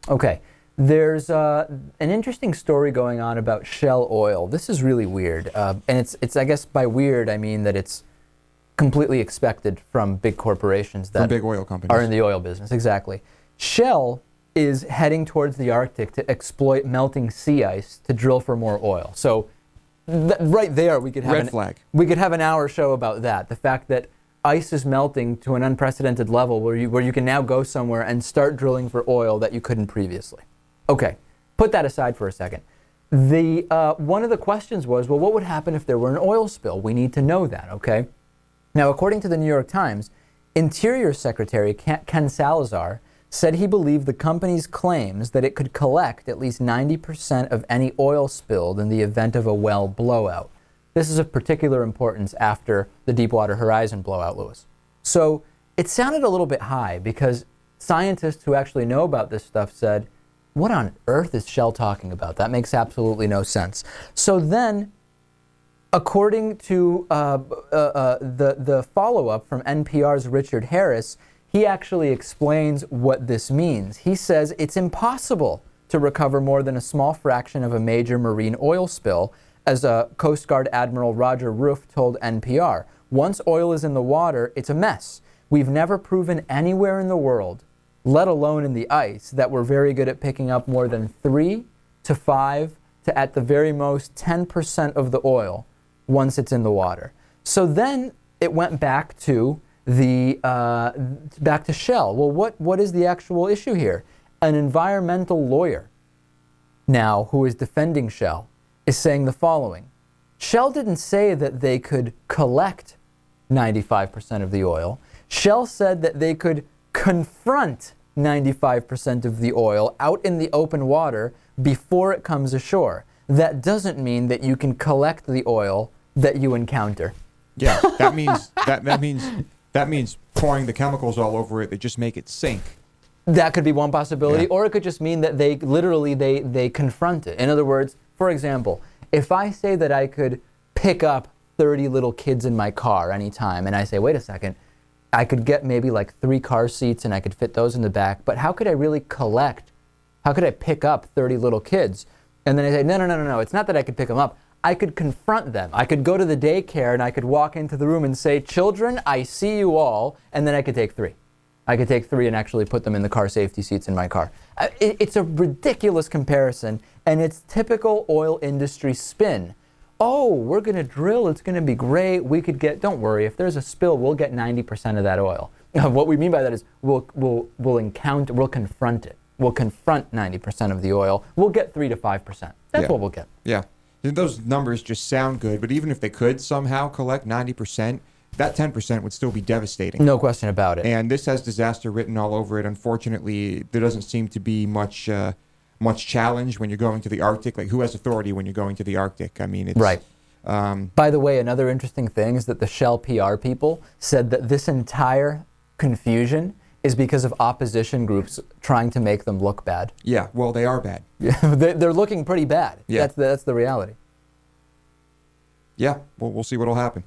Okay. There's an interesting story going on about Shell Oil. This is really weird. And it's I guess by weird, I mean that it's completely expected from big corporations that from big oil companies are in the oil business. Exactly. Shell is heading towards the Arctic to exploit melting sea ice to drill for more oil. So right there, we could have an hour show about that. The fact that ice is melting to an unprecedented level where you can now go somewhere and start drilling for oil that you couldn't previously. Okay, put that aside for a second. One of the questions was, well, what would happen if there were an oil spill? We need to know that, okay? Now, according to the New York Times, Interior Secretary Ken Salazar said he believed the company's claims that it could collect at least 90% of any oil spilled in the event of a well blowout. This is of particular importance after the Deepwater Horizon blowout, Lewis. So it sounded a little bit high because scientists who actually know about this stuff said, what on earth is Shell talking about? That makes absolutely no sense. So then, according to the follow-up from NPR's Richard Harris, he actually explains what this means. He says it's impossible to recover more than a small fraction of a major marine oil spill, as Coast Guard Admiral Roger Roof told NPR. Once oil is in the water, it's a mess. We've never proven anywhere in the world, let alone in the ice, that we're very good at picking up more than 3 to 5 to at the very most 10% of the oil once it's in the water. So then it went back to Shell. Well, what is the actual issue here? An environmental lawyer now who is defending Shell is saying the following. Shell didn't say that they could collect 95% of the oil. Shell said that they could confront 95% of the oil out in the open water before it comes ashore. That doesn't mean that you can collect the oil that you encounter. Yeah, that means pouring the chemicals all over it that just make it sink. That could be one possibility, yeah. Or it could just mean that they confront it. In other words, for example, if I say that I could pick up 30 little kids in my car anytime, and I say, wait a second, I could get maybe like 3 car seats and I could fit those in the back, but how could I really how could I pick up 30 little kids? And then I say, no, it's not that I could pick them up. I could confront them. I could go to the daycare and I could walk into the room and say, children, I see you all, and then I could take 3. I could take 3 and actually put them in the car safety seats in my car. It's a ridiculous comparison, and it's typical oil industry spin. Oh, we're going to drill. It's going to be great. We could get, don't worry, if there's a spill, we'll get 90% of that oil. What we mean by that is we'll confront it. We'll confront 90% of the oil. We'll get 3 to 5%. That's what we'll get. Yeah. Those numbers just sound good, but even if they could somehow collect 90%, that 10% would still be devastating. No question about it. And this has disaster written all over it. Unfortunately, there doesn't seem to be much challenge when you're going to the Arctic. Like, who has authority when you're going to the Arctic? I mean, it's... Right. By the way, another interesting thing is that the Shell PR people said that this entire confusion is because of opposition groups trying to make them look bad. Yeah, well, they are bad. They're looking pretty bad. Yeah. That's the reality. Yeah, well, we'll see what'll happen.